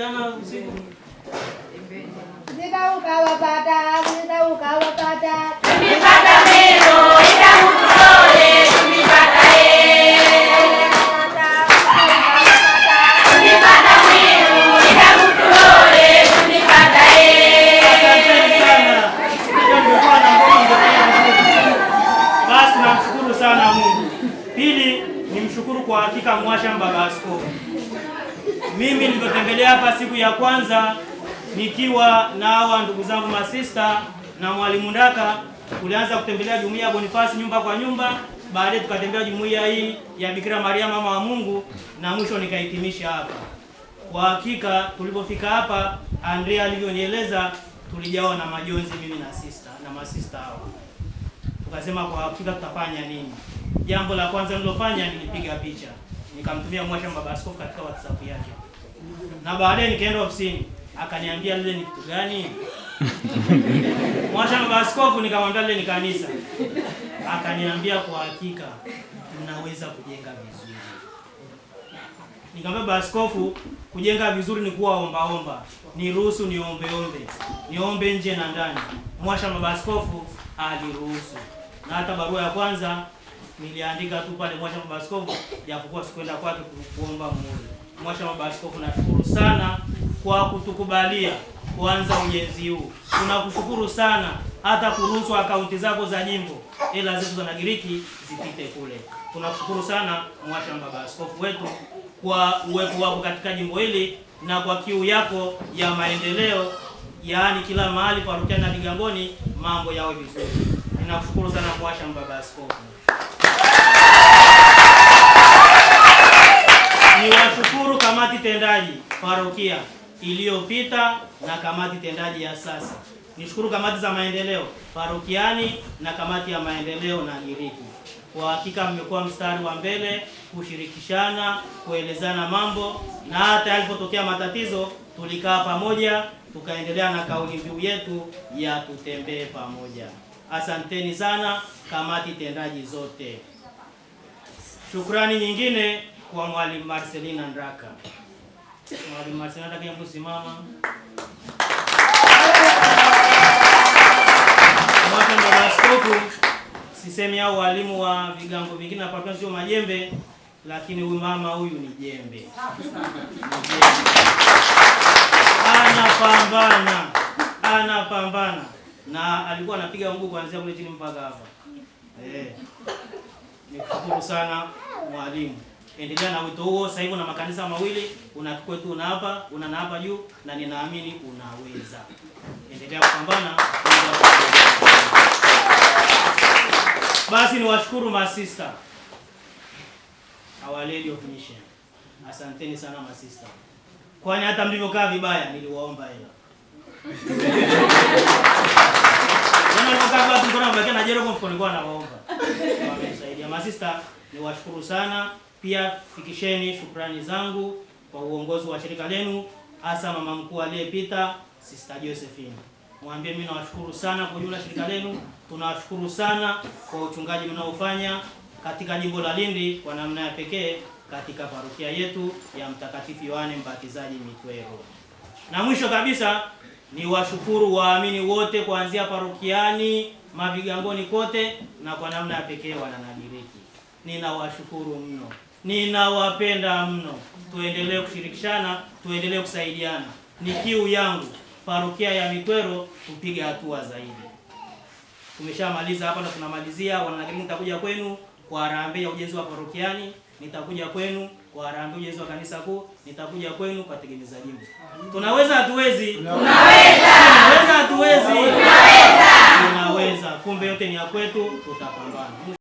jana usiku. Ukawapata tumipata meno ila mutulole tumipata tumipata meno ila mutulole tumipata Basi namshukuru sana Mungu. Pili, nimshukuru kwa hakika Mwasha Baba Askofu. Mimi nilipotembelea hapa siku ya kwanza nikiwa na hawa ndugu zangu masista na mwalimu Ndaka, tulianza kutembelea jumuiya ya Bonifasi nyumba kwa nyumba, baadaye tukatembea jumuiya hii ya Bikira Maria mama wa Mungu na mwisho nikahitimisha hapa. Kwa hakika tulipofika hapa, Andrea alivyonieleza, tulijawa na majonzi mimi na masista hao. Tukasema kwa hakika tutafanya nini? Jambo la kwanza nilofanya nilipiga picha. Nikamtumia Mwasha Baba Askofu katika WhatsApp yake. Na baadaye nikaenda ofisini, akaniambia lile ni kitu gani? Mwasha Baba Askofu, nikamwambia lile ni kanisa. Akaniambia kwa hakika tunaweza kujenga vizuri. Nikamwambia Baba Askofu, kujenga vizuri ni kuwa omba. Niruhusu niombe nje na ndani. Mwasha Baba Askofu aliruhusu. Na hata barua ya kwanza niliandika tu pale Mwasha Baba Askofu, japokuwa sikwenda kwake kuomba muhuri. Mwasha Baba Askofu, nashukuru sana kwa kutukubalia kuanza ujenzi huu. Tunakushukuru sana hata kuruhusu akaunti zako za jimbo, hela zetu za Nagiriki zipite kule. Tunakushukuru sana Mwasha Baba Askofu wetu kwa uwepo wako katika jimbo hili na kwa kiu yako ya maendeleo, yaani kila mahali parokiani na Vigamboni mambo yawe vizuri. Ninakushukuru sana Mwasha Baba Askofu. Niwashukuru kamati tendaji parokia iliyopita na kamati tendaji ya sasa. Nishukuru kamati za maendeleo parokiani na kamati ya maendeleo na Nagiriki. Kwa hakika mmekuwa mstari wa mbele kushirikishana, kuelezana mambo, na hata yalipotokea matatizo tulikaa pamoja tukaendelea na kauli mbiu yetu ya tutembee pamoja. Asanteni sana kamati tendaji zote. Shukrani nyingine kwa Mwalimu Marcelina Ndaka. Mwalimu Marcelina Ndaka, hebu simama. Mwasha Baba Askofu, sisemi hao walimu wa vigango vingine hapa sio majembe, lakini huyu mama huyu ni jembe. Anapambana. Na alikuwa anapiga mguu kuanzia kule chini mpaka hapa. Nikushukuru sana mwalimu. Endelea na wito huo. Sasa hivi na makanisa mawili, unachukua tu na hapa juu, na ninaamini unaweza. Endelea kupambana. Basi niwashukuru masista. Our Lady of Mission. Asanteni sana masista. Kwani hata mlivyokaa vibaya niliwaomba hela. Na jero kwa mkono kwa naomba. Wamesaidia masista, niwashukuru sana. Pia fikisheni shukrani zangu kwa uongozi wa shirika lenu, hasa mama mkuu aliyepita Sister Josephine. Mwambie mimi nawashukuru sana kwa jumla shirika lenu. Tunawashukuru sana kwa uchungaji mnaofanya katika jimbo la Lindi, kwa namna ya pekee katika parokia yetu ya Mtakatifu Yohane Mbatizaji Mitwero. Na mwisho kabisa ni washukuru waamini wote kuanzia parokiani, mavigangoni kote, na kwa namna ya pekee wana Nagiriki. Ninawashukuru mno. Ninawapenda mno. Tuendelee kushirikishana, tuendelee kusaidiana. Ni kiu yangu parokia ya Mitwero tupige hatua zaidi. Tumeshamaliza hapa na tunamalizia. Wana Nagiriki, nitakuja kwenu kwa harambee ya ujenzi wa parokiani, nitakuja kwenu kwa harambee ujenzi wa kanisa kuu, nitakuja kwenu kwa tegemeza jimbo. Tunaweza hatuwezi? Tunaweza hatuwezi? Tunaweza. Kumbe yote ni ya kwetu, tutapambana.